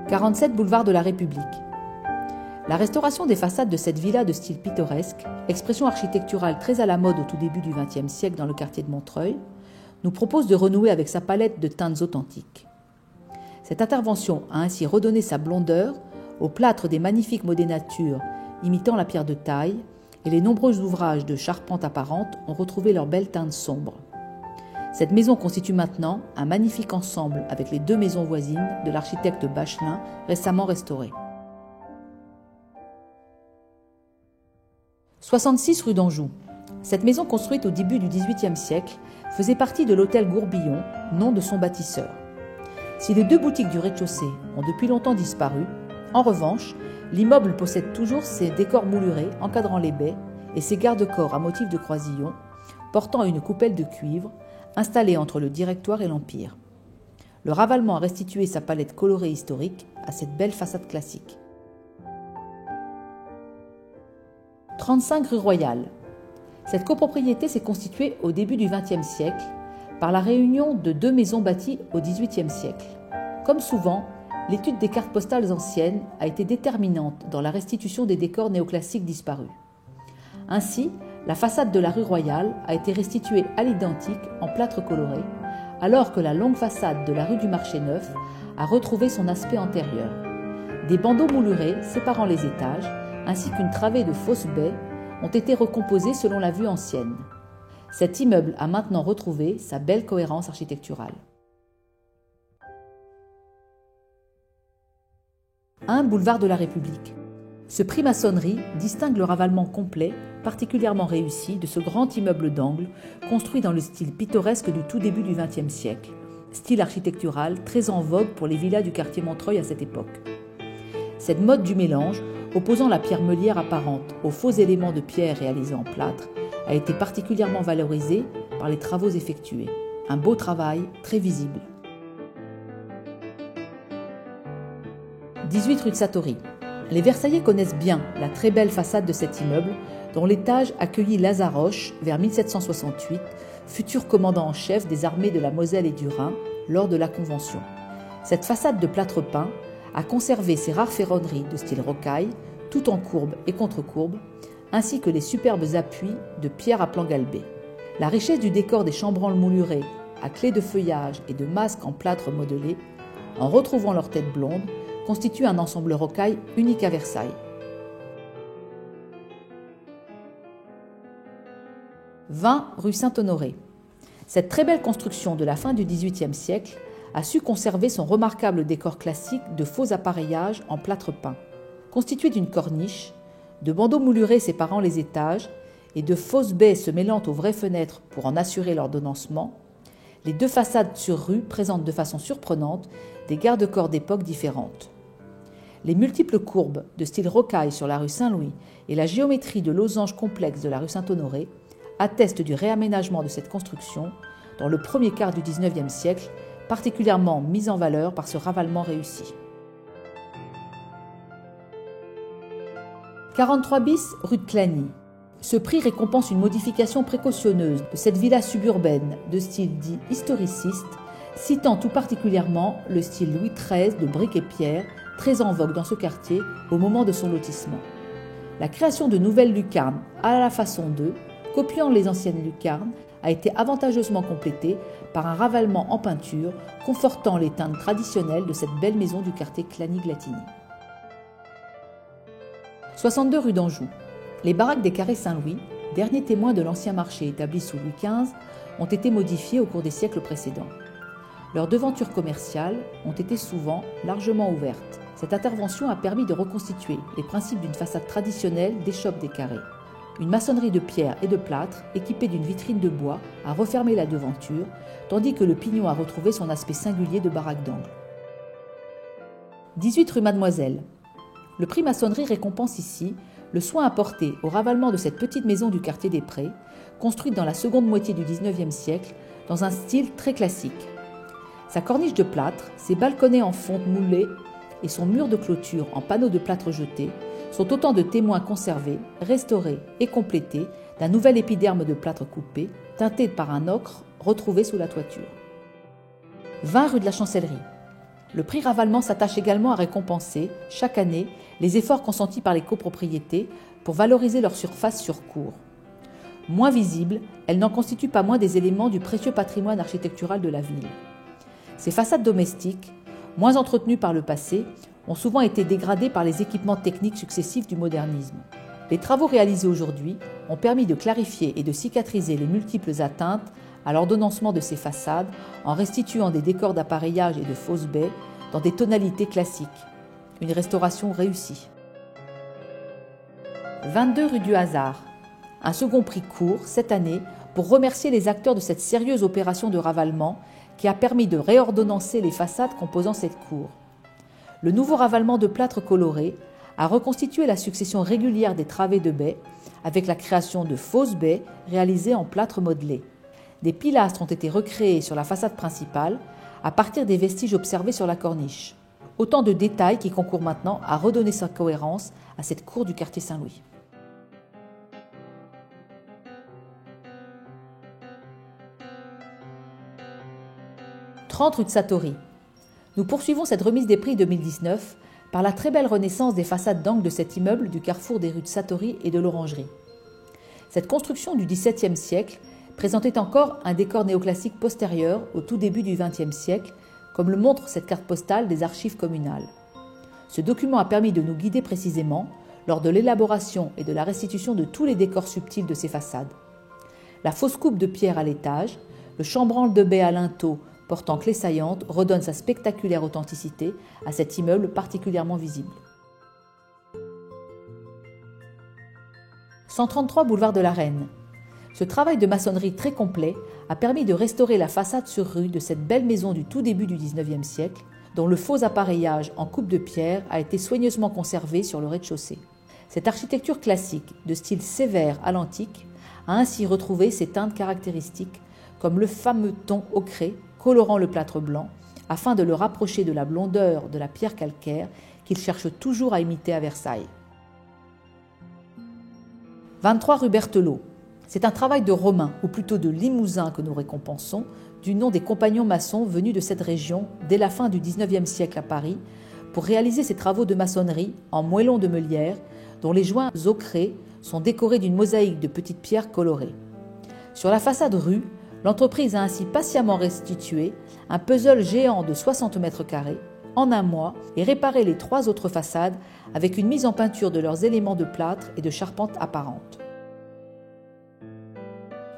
47 boulevard de la République. La restauration des façades de cette villa de style pittoresque, expression architecturale très à la mode au tout début du XXe siècle dans le quartier de Montreuil, nous propose de renouer avec sa palette de teintes authentiques. Cette intervention a ainsi redonné sa blondeur au plâtre des magnifiques modénatures imitant la pierre de taille, et les nombreux ouvrages de charpente apparente ont retrouvé leur belle teinte sombre. Cette maison constitue maintenant un magnifique ensemble avec les deux maisons voisines de l'architecte Bachelin récemment restaurées. 66 rue d'Anjou. Cette maison construite au début du XVIIIe siècle faisait partie de l'hôtel Gourbillon, nom de son bâtisseur. Si les deux boutiques du rez-de-chaussée ont depuis longtemps disparu, en revanche, l'immeuble possède toujours ses décors moulurés encadrant les baies et ses garde-corps à motif de croisillon, portant une coupelle de cuivre, installée entre le Directoire et l'Empire. Le ravalement a restitué sa palette colorée historique à cette belle façade classique. 35 rue Royale. Cette copropriété s'est constituée au début du XXe siècle par la réunion de deux maisons bâties au XVIIIe siècle. Comme souvent, l'étude des cartes postales anciennes a été déterminante dans la restitution des décors néoclassiques disparus. Ainsi, la façade de la rue Royale a été restituée à l'identique en plâtre coloré, alors que la longue façade de la rue du Marché Neuf a retrouvé son aspect antérieur. Des bandeaux moulurés séparant les étages, ainsi qu'une travée de fausses baies, ont été recomposés selon la vue ancienne. Cet immeuble a maintenant retrouvé sa belle cohérence architecturale. 1 boulevard de la République. Ce prix maçonnerie distingue le ravalement complet, particulièrement réussi, de ce grand immeuble d'angle, construit dans le style pittoresque du tout début du XXe siècle, style architectural très en vogue pour les villas du quartier Montreuil à cette époque. Cette mode du mélange, opposant la pierre meulière apparente aux faux éléments de pierre réalisés en plâtre, a été particulièrement valorisée par les travaux effectués. Un beau travail, très visible. 18 rue de Satory. Les Versaillais connaissent bien la très belle façade de cet immeuble, dont l'étage accueillit Lazaroche vers 1768, futur commandant en chef des armées de la Moselle et du Rhin lors de la Convention. Cette façade de plâtre peint a conservé ses rares ferronneries de style rocaille, tout en courbe et contre-courbe, ainsi que les superbes appuis de pierre à plan galbé. La richesse du décor des chambranles moulurés à clés de feuillage et de masques en plâtre modelé, en retrouvant leur tête blonde, constitue un ensemble rocaille unique à Versailles. 20 rue Saint-Honoré. Cette très belle construction de la fin du XVIIIe siècle a su conserver son remarquable décor classique de faux appareillages en plâtre peint. Constitué d'une corniche, de bandeaux moulurés séparant les étages et de fausses baies se mêlant aux vraies fenêtres pour en assurer l'ordonnancement, les deux façades sur rue présentent de façon surprenante des garde-corps d'époques différentes. Les multiples courbes de style rocaille sur la rue Saint-Louis et la géométrie de losanges complexes de la rue Saint-Honoré attestent du réaménagement de cette construction dans le premier quart du XIXe siècle, particulièrement mise en valeur par ce ravalement réussi. 43 bis rue de Clagny. Ce prix récompense une modification précautionneuse de cette villa suburbaine de style dit historiciste, citant tout particulièrement le style Louis XIII de briques et pierre, très en vogue dans ce quartier au moment de son lotissement. La création de nouvelles lucarnes à la façon d'eux, copiant les anciennes lucarnes, a été avantageusement complétée par un ravalement en peinture confortant les teintes traditionnelles de cette belle maison du quartier Clagny-Glatigny. 62 rue d'Anjou. Les baraques des Carrés Saint-Louis, derniers témoins de l'ancien marché établi sous Louis XV, ont été modifiées au cours des siècles précédents. Leurs devantures commerciales ont été souvent largement ouvertes. Cette intervention a permis de reconstituer les principes d'une façade traditionnelle d'échoppe des Carrés. Une maçonnerie de pierre et de plâtre, équipée d'une vitrine de bois, a refermé la devanture, tandis que le pignon a retrouvé son aspect singulier de baraque d'angle. 18 rue Mademoiselle. Le prix maçonnerie récompense ici le soin apporté au ravalement de cette petite maison du quartier des Prés, construite dans la seconde moitié du XIXe siècle, dans un style très classique. Sa corniche de plâtre, ses balconnets en fonte moulée et son mur de clôture en panneaux de plâtre jetés sont autant de témoins conservés, restaurés et complétés d'un nouvel épiderme de plâtre coupé, teinté par un ocre retrouvé sous la toiture. 20 rue de la Chancellerie. Le prix Ravalement s'attache également à récompenser, chaque année, les efforts consentis par les copropriétés pour valoriser leur surface sur cours. Moins visibles, elles n'en constituent pas moins des éléments du précieux patrimoine architectural de la ville. Ces façades domestiques, moins entretenues par le passé, ont souvent été dégradées par les équipements techniques successifs du modernisme. Les travaux réalisés aujourd'hui ont permis de clarifier et de cicatriser les multiples atteintes à l'ordonnancement de ces façades en restituant des décors d'appareillage et de fausses baies dans des tonalités classiques. Une restauration réussie. 22 rue du Hasard. Un second prix court cette année pour remercier les acteurs de cette sérieuse opération de ravalement qui a permis de réordonnancer les façades composant cette cour. Le nouveau ravalement de plâtre coloré a reconstitué la succession régulière des travées de baies avec la création de fausses baies réalisées en plâtre modelé. Des pilastres ont été recréés sur la façade principale à partir des vestiges observés sur la corniche. Autant de détails qui concourent maintenant à redonner sa cohérence à cette cour du quartier Saint-Louis. « 30 rue de Satori. Nous poursuivons cette remise des prix 2019 par la très belle renaissance des façades d'angle de cet immeuble du carrefour des rues de Satori et de l'Orangerie. Cette construction du XVIIe siècle présentait encore un décor néoclassique postérieur au tout début du XXe siècle, comme le montre cette carte postale des archives communales. Ce document a permis de nous guider précisément lors de l'élaboration et de la restitution de tous les décors subtils de ces façades. La fausse coupe de pierre à l'étage, le chambranle de baie à linteau portant clé saillante redonne sa spectaculaire authenticité à cet immeuble particulièrement visible. 133 boulevard de la Reine. Ce travail de maçonnerie très complet a permis de restaurer la façade sur rue de cette belle maison du tout début du XIXe siècle, dont le faux appareillage en coupe de pierre a été soigneusement conservé sur le rez-de-chaussée. Cette architecture classique, de style sévère à l'antique, a ainsi retrouvé ses teintes caractéristiques, comme le fameux ton ocré colorant le plâtre blanc, afin de le rapprocher de la blondeur de la pierre calcaire qu'il cherche toujours à imiter à Versailles. 23 rue Berthelot. C'est un travail de Romains, ou plutôt de Limousins que nous récompensons, du nom des compagnons maçons venus de cette région dès la fin du XIXe siècle à Paris, pour réaliser ces travaux de maçonnerie en moellons de meulière, dont les joints ocrés sont décorés d'une mosaïque de petites pierres colorées. Sur la façade rue, l'entreprise a ainsi patiemment restitué un puzzle géant de 60 mètres carrés en un mois et réparé les 3 autres façades avec une mise en peinture de leurs éléments de plâtre et de charpente apparente.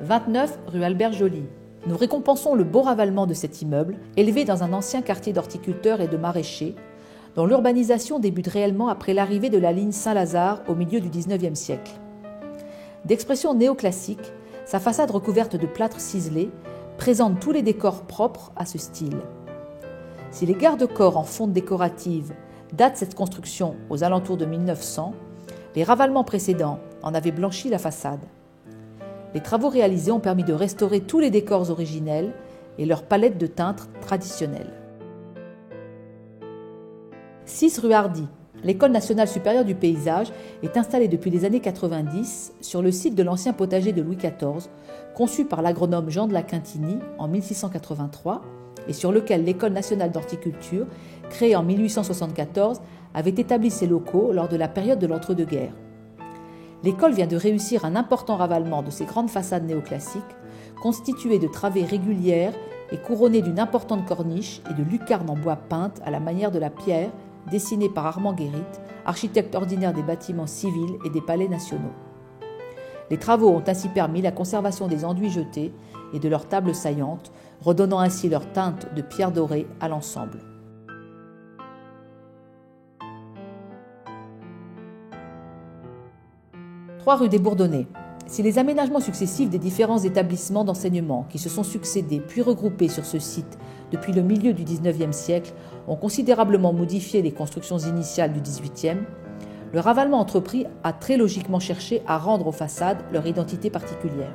29 rue Albert Joly. Nous récompensons le beau ravalement de cet immeuble, élevé dans un ancien quartier d'horticulteurs et de maraîchers, dont l'urbanisation débute réellement après l'arrivée de la ligne Saint-Lazare au milieu du XIXe siècle. D'expression néoclassique, sa façade recouverte de plâtre ciselé présente tous les décors propres à ce style. Si les garde-corps en fonte décorative datent cette construction aux alentours de 1900, les ravalements précédents en avaient blanchi la façade. Les travaux réalisés ont permis de restaurer tous les décors originels et leur palette de teintes traditionnelles. 6 rue Hardy. L'École nationale supérieure du paysage est installée depuis les années 90 sur le site de l'ancien potager de Louis XIV, conçu par l'agronome Jean de la Quintinie en 1683 et sur lequel l'École nationale d'horticulture, créée en 1874, avait établi ses locaux lors de la période de l'entre-deux-guerres. L'école vient de réussir un important ravalement de ses grandes façades néoclassiques, constituées de travées régulières et couronnées d'une importante corniche et de lucarnes en bois peintes à la manière de la pierre, dessinée par Armand Guérit, architecte ordinaire des bâtiments civils et des palais nationaux. Les travaux ont ainsi permis la conservation des enduits jetés et de leurs tables saillantes, redonnant ainsi leur teinte de pierre dorée à l'ensemble. « 3 rue des Bourdonnais. Si les aménagements successifs des différents établissements d'enseignement qui se sont succédés puis regroupés sur ce site depuis le milieu du XIXe siècle ont considérablement modifié les constructions initiales du XVIIIe, le ravalement entrepris a très logiquement cherché à rendre aux façades leur identité particulière.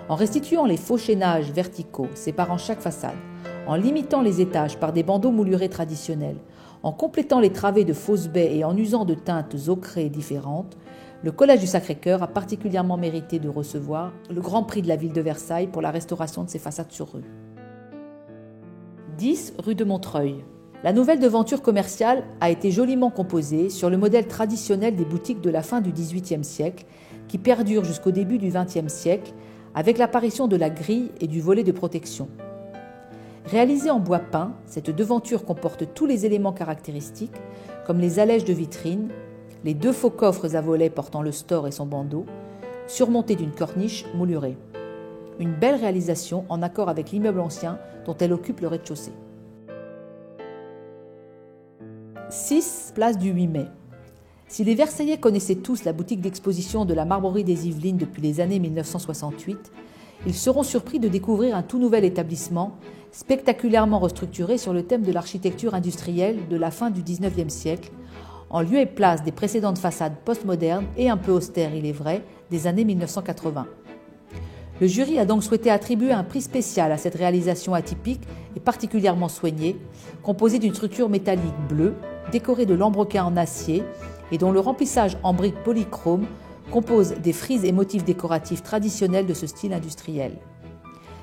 En restituant les faux chaînages verticaux séparant chaque façade, en limitant les étages par des bandeaux moulurés traditionnels, en complétant les travées de fausses baies et en usant de teintes ocrées différentes, le Collège du Sacré-Cœur a particulièrement mérité de recevoir le Grand Prix de la ville de Versailles pour la restauration de ses façades sur rue. 10 rue de Montreuil. La nouvelle devanture commerciale a été joliment composée sur le modèle traditionnel des boutiques de la fin du XVIIIe siècle qui perdure jusqu'au début du XXe siècle avec l'apparition de la grille et du volet de protection. Réalisée en bois peint, cette devanture comporte tous les éléments caractéristiques comme les allèges de vitrine, les 2 faux coffres à volets portant le store et son bandeau, surmontés d'une corniche moulurée. Une belle réalisation en accord avec l'immeuble ancien dont elle occupe le rez-de-chaussée. 6 place du 8 mai. Si les Versaillais connaissaient tous la boutique d'exposition de la Marbrerie des Yvelines depuis les années 1968, ils seront surpris de découvrir un tout nouvel établissement spectaculairement restructuré sur le thème de l'architecture industrielle de la fin du XIXe siècle, en lieu et place des précédentes façades postmodernes et un peu austères, il est vrai, des années 1980. Le jury a donc souhaité attribuer un prix spécial à cette réalisation atypique et particulièrement soignée, composée d'une structure métallique bleue, décorée de lambrequins en acier et dont le remplissage en briques polychromes compose des frises et motifs décoratifs traditionnels de ce style industriel.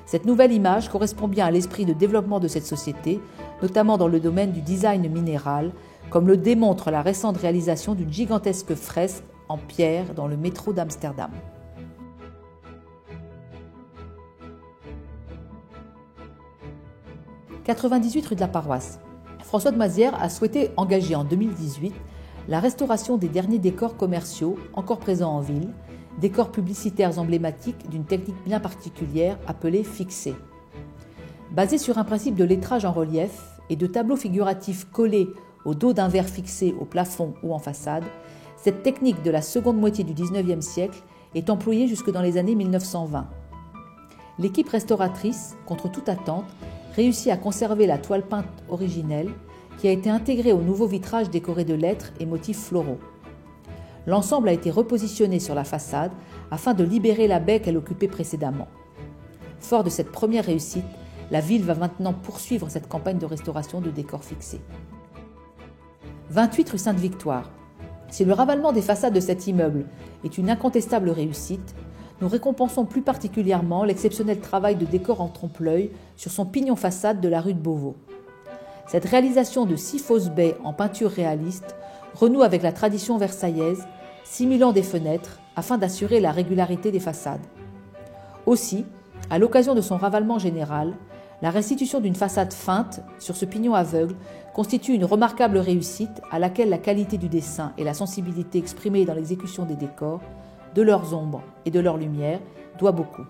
Cette nouvelle image correspond bien à l'esprit de développement de cette société, notamment dans le domaine du design minéral, comme le démontre la récente réalisation d'une gigantesque fresque en pierre dans le métro d'Amsterdam. « 98 rue de la Paroisse. François de Mazières a souhaité engager en 2018 la restauration des derniers décors commerciaux encore présents en ville, décors publicitaires emblématiques d'une technique bien particulière appelée fixé. Basée sur un principe de lettrage en relief et de tableaux figuratifs collés au dos d'un verre fixé au plafond ou en façade, cette technique de la seconde moitié du XIXe siècle est employée jusque dans les années 1920. L'équipe restauratrice, contre toute attente, réussit à conserver la toile peinte originelle qui a été intégrée au nouveau vitrage décoré de lettres et motifs floraux. L'ensemble a été repositionné sur la façade afin de libérer la baie qu'elle occupait précédemment. Fort de cette première réussite, la ville va maintenant poursuivre cette campagne de restauration de décors fixés. 28 rue Sainte-Victoire. Si le ravalement des façades de cet immeuble est une incontestable réussite, nous récompensons plus particulièrement l'exceptionnel travail de décor en trompe-l'œil sur son pignon façade de la rue de Beauvau. Cette réalisation de 6 fausses baies en peinture réaliste renoue avec la tradition versaillaise, simulant des fenêtres afin d'assurer la régularité des façades. Aussi, à l'occasion de son ravalement général, la restitution d'une façade feinte sur ce pignon aveugle constitue une remarquable réussite à laquelle la qualité du dessin et la sensibilité exprimée dans l'exécution des décors, de leurs ombres et de leurs lumières, doit beaucoup.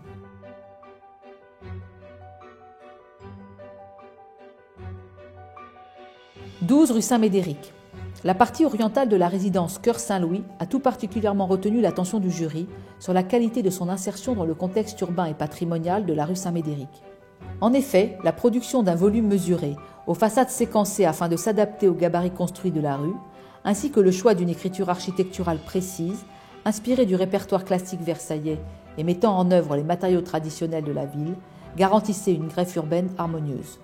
« 12 rue Saint-Médéric. La partie orientale de la résidence Cœur Saint-Louis a tout particulièrement retenu l'attention du jury sur la qualité de son insertion dans le contexte urbain et patrimonial de la rue Saint-Médéric. En effet, la production d'un volume mesuré, aux façades séquencées afin de s'adapter aux gabarits construits de la rue, ainsi que le choix d'une écriture architecturale précise, inspirée du répertoire classique versaillais et mettant en œuvre les matériaux traditionnels de la ville, garantissait une greffe urbaine harmonieuse.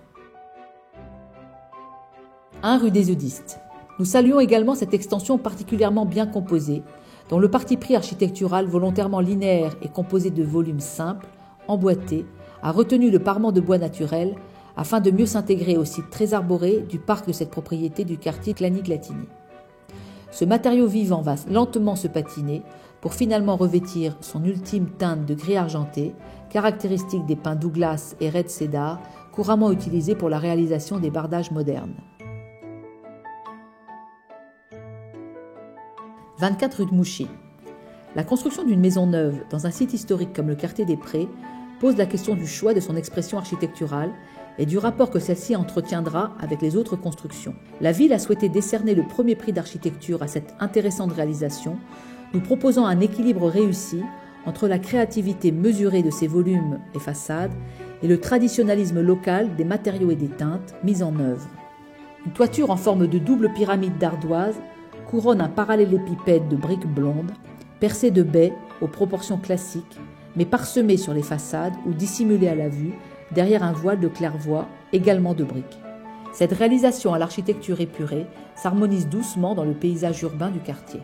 1 rue des Eudistes. Nous saluons également cette extension particulièrement bien composée, dont le parti pris architectural volontairement linéaire et composé de volumes simples, emboîtés, a retenu le parement de bois naturel afin de mieux s'intégrer au site très arboré du parc de cette propriété du quartier Clagny-Glatini. Ce matériau vivant va lentement se patiner pour finalement revêtir son ultime teinte de gris argenté, caractéristique des pins Douglas et Red Cedar, couramment utilisés pour la réalisation des bardages modernes. 24 rue de Mouchy. La construction d'une maison neuve dans un site historique comme le quartier des Prés pose la question du choix de son expression architecturale et du rapport que celle-ci entretiendra avec les autres constructions. La ville a souhaité décerner le premier prix d'architecture à cette intéressante réalisation, nous proposant un équilibre réussi entre la créativité mesurée de ses volumes et façades et le traditionnalisme local des matériaux et des teintes mis en œuvre. Une toiture en forme de double pyramide d'ardoise couronne un parallélépipède de briques blondes, percé de baies aux proportions classiques, mais parsemé sur les façades ou dissimulé à la vue derrière un voile de claire-voie également de briques. Cette réalisation à l'architecture épurée s'harmonise doucement dans le paysage urbain du quartier.